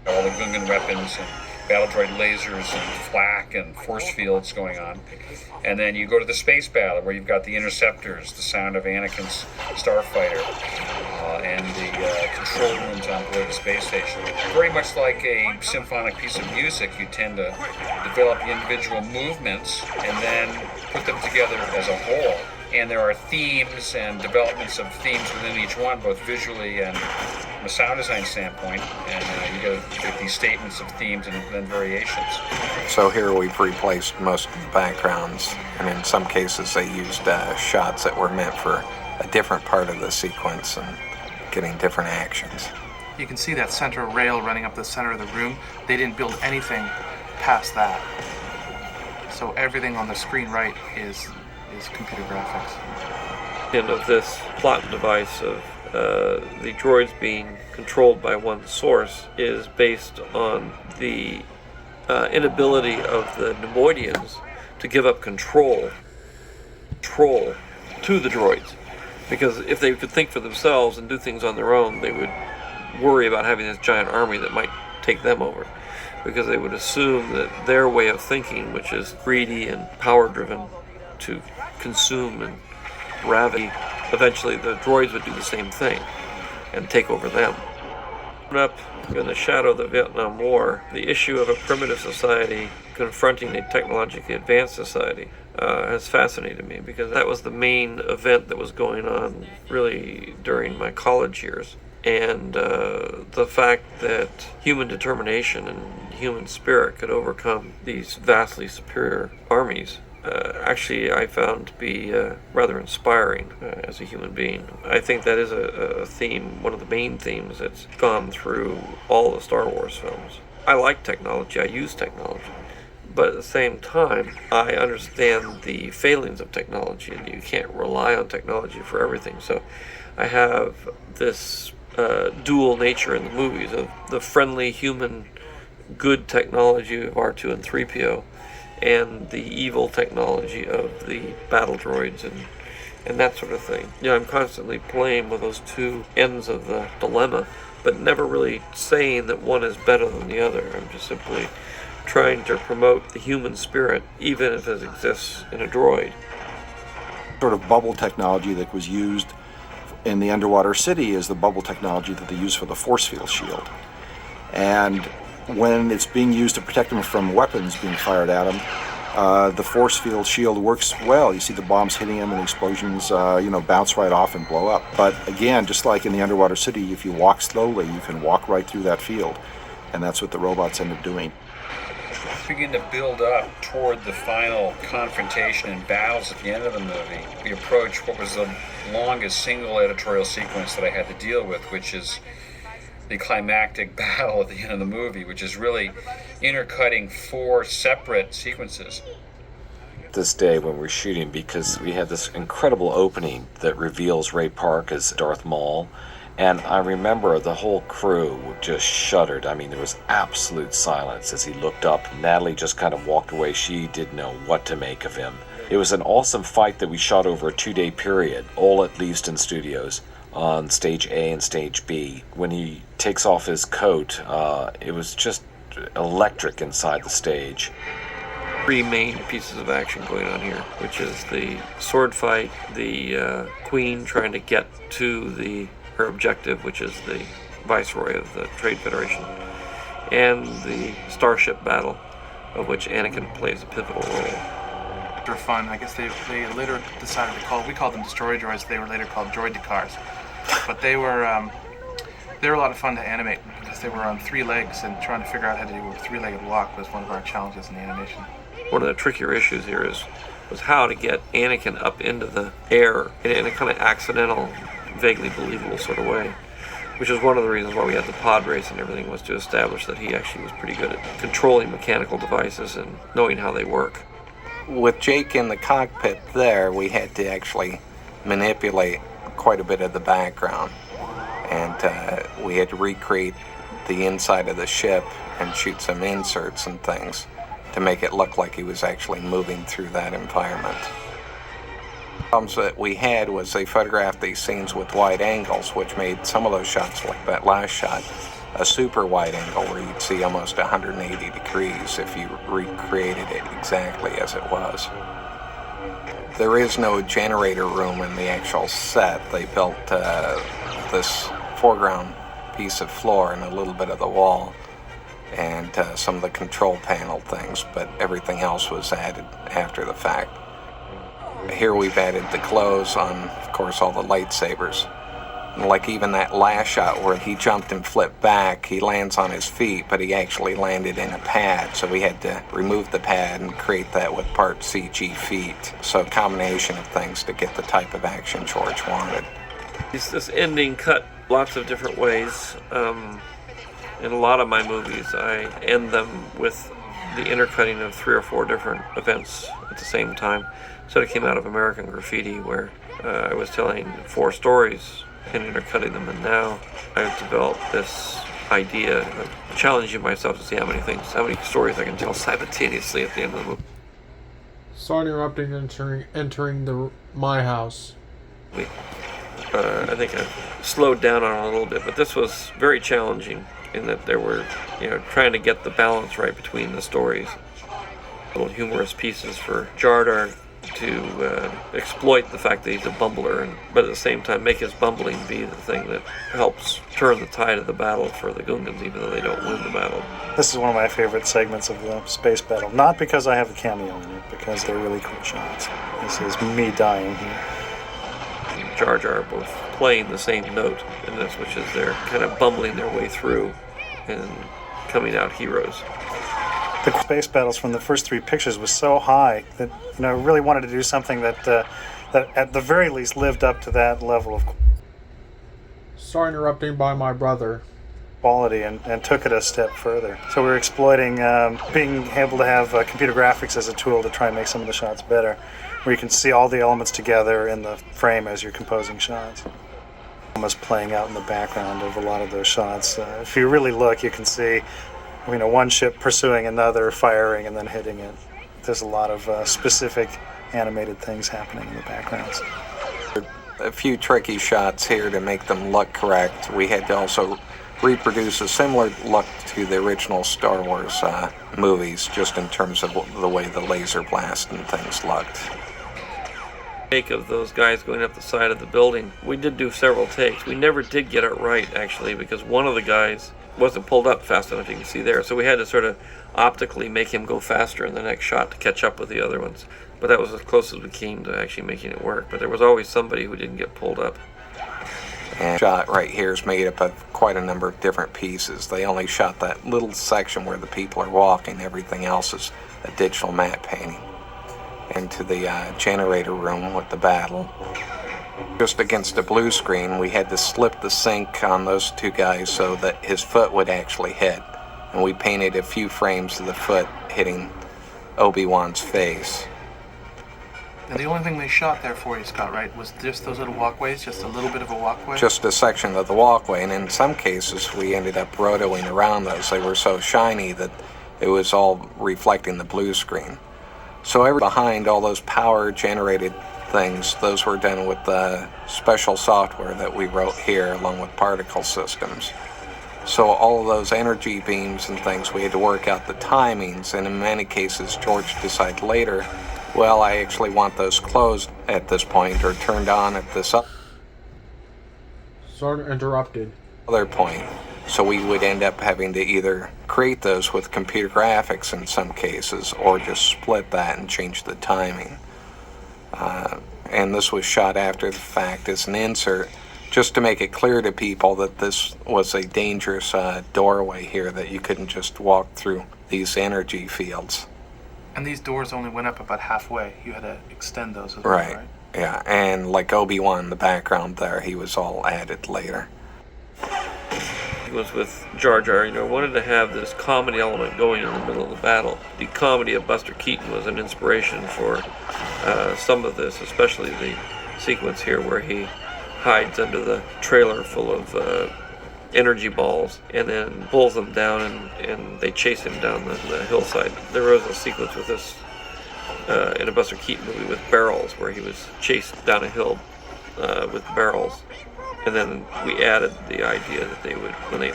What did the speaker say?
all the Gungan weapons and battle droid lasers and flak and force fields going on. And then you go to the space battle where you've got the interceptors, the sound of Anakin's starfighter, and the control rooms on board the space station. Very much like a symphonic piece of music, you tend to develop the individual movements and then put them together as a whole. And there are themes and developments of themes within each one, both visually and from a sound design standpoint. And you get these statements of themes and then variations. So here we've replaced most of the backgrounds, and in some cases they used shots that were meant for a different part of the sequence and getting different actions. You can see that center rail running up the center of the room. They didn't build anything past that. So everything on the screen right is computer graphics. And of this plot device of the droids being controlled by one source is based on the inability of the Nemoidians to give up control to the droids. Because if they could think for themselves and do things on their own, they would worry about having this giant army that might take them over. Because they would assume that their way of thinking, which is greedy and power-driven to consume and ravage, eventually the droids would do the same thing and take over them. Up in the shadow of the Vietnam War, the issue of a primitive society confronting a technologically advanced society has fascinated me, because that was the main event that was going on really during my college years. And the fact that human determination and human spirit could overcome these vastly superior armies actually I found to be rather inspiring as a human being. I think that is a theme, one of the main themes that's gone through all the Star Wars films. I like technology, I use technology, but at the same time, I understand the failings of technology, and you can't rely on technology for everything. So I have this dual nature in the movies of the friendly human good technology of R2 and 3PO, and the evil technology of the battle droids and that sort of thing. You know, I'm constantly playing with those two ends of the dilemma, but never really saying that one is better than the other. I'm just simply trying to promote the human spirit, even if it exists in a droid. Sort of bubble technology that was used in the underwater city is the bubble technology that they use for the force field shield. And when it's being used to protect them from weapons being fired at them, the force field shield works well. You see the bombs hitting them and the explosions, bounce right off and blow up. But again, just like in the underwater city, if you walk slowly, you can walk right through that field. And that's what the robots end up doing. Begin to build up toward the final confrontation and battles at the end of the movie. We approach what was the longest single editorial sequence that I had to deal with, which is the climactic battle at the end of the movie, which is really intercutting four separate sequences. This day when we're shooting, because we had this incredible opening that reveals Ray Park as Darth Maul, and I remember the whole crew just shuddered. I mean, there was absolute silence as he looked up. Natalie just kind of walked away. She didn't know what to make of him. It was an awesome fight that we shot over a 2-day period, all at Leavesden Studios, on stage A and stage B. When he takes off his coat, it was just electric inside the stage. Three main pieces of action going on here, which is the sword fight, the Queen trying to get to her objective, which is the Viceroy of the Trade Federation, and the starship battle, of which Anakin plays a pivotal role. They're fun. I guess they later decided we called them destroyer droids. They were later called droid-decars. But they were a lot of fun to animate because they were on 3 legs, and trying to figure out how to do a 3-legged walk was one of our challenges in the animation. One of the trickier issues here was how to get Anakin up into the air in a kind of accidental, vaguely believable sort of way, which is one of the reasons why we had the pod race and everything, was to establish that he actually was pretty good at controlling mechanical devices and knowing how they work. With Jake in the cockpit there, we had to actually manipulate quite a bit of the background, and we had to recreate the inside of the ship and shoot some inserts and things to make it look like he was actually moving through that environment. The problems that we had was they photographed these scenes with wide angles, which made some of those shots, like that last shot, a super wide angle where you'd see almost 180 degrees if you recreated it exactly as it was. There is no generator room in the actual set. They built this foreground piece of floor and a little bit of the wall and some of the control panel things, but everything else was added after the fact. Here we've added the clothes on, of course, all the lightsabers. Like even that last shot where he jumped and flipped back, he lands on his feet, but he actually landed in a pad, so we had to remove the pad and create that with part CG feet. So a combination of things to get the type of action George wanted. This ending cut lots of different ways. In a lot of my movies, I end them with the intercutting of 3 or 4 different events at the same time. So it came out of American Graffiti, where I was telling 4 stories and intercutting them, and now I've developed this idea of challenging myself to see how many stories I can tell simultaneously at the end of the movie. Sorry to interrupting, entering my house. I think I've slowed down on it a little bit, but this was very challenging in that there were, trying to get the balance right between the stories. Little humorous pieces for Jar Jar to exploit the fact that he's a bumbler, but at the same time make his bumbling be the thing that helps turn the tide of the battle for the Gungans, even though they don't win the battle. This is one of my favorite segments of the space battle. Not because I have a cameo in it, because they're really cool shots. This is me dying here. And Jar Jar both playing the same note in this, which is they're kind of bumbling their way through and coming out heroes. The space battles from the first 3 pictures was so high that I really wanted to do something that at the very least lived up to that level of Sorry interrupting by my brother. quality and took it a step further. So we were exploiting being able to have computer graphics as a tool to try and make some of the shots better, where you can see all the elements together in the frame as you're composing shots. Almost playing out in the background of a lot of those shots. If you really look, you can see one ship pursuing another, firing and then hitting it. There's a lot of specific animated things happening in the backgrounds. A few tricky shots here to make them look correct. We had to also reproduce a similar look to the original Star Wars movies, just in terms of the way the laser blast and things looked. Take of those guys going up the side of the building, we did do several takes. We never did get it right, actually, because one of the guys wasn't pulled up fast enough, you can see there, so we had to sort of optically make him go faster in the next shot to catch up with the other ones. But that was as close as we came to actually making it work. But there was always somebody who didn't get pulled up. And shot right here is made up of quite a number of different pieces. They only shot that little section where the people are walking. Everything else is a digital matte painting. Into the generator room with the battle. Just against the blue screen, we had to slip the sync on those 2 guys so that his foot would actually hit. And we painted a few frames of the foot hitting Obi-Wan's face. And the only thing they shot there for you, Scott, right, was just those little walkways, just a little bit of a walkway? Just a section of the walkway, and in some cases we ended up rotoing around those. They were so shiny that it was all reflecting the blue screen. So behind all those power-generated things, those were done with the special software that we wrote here, along with particle systems. So all of those energy beams and things, we had to work out the timings, and in many cases George decided later, well, I actually want those closed at this point or turned on at this Sorry interrupted. other point. So we would end up having to either create those with computer graphics in some cases or just split that and change the timing. And this was shot after the fact as an insert, just to make it clear to people that this was a dangerous doorway here, that you couldn't just walk through these energy fields. And these doors only went up about halfway. You had to extend those as well, right? Yeah, and like Obi-Wan in the background there, he was all added later. It was with Jar Jar, wanted to have this comedy element going in the middle of the battle. The comedy of Buster Keaton was an inspiration for some of this, especially the sequence here where he hides under the trailer full of energy balls and then pulls them down and they chase him down the hillside. There was a sequence with this in a Buster Keaton movie with barrels where he was chased down a hill with barrels. And then we added the idea that they would, when they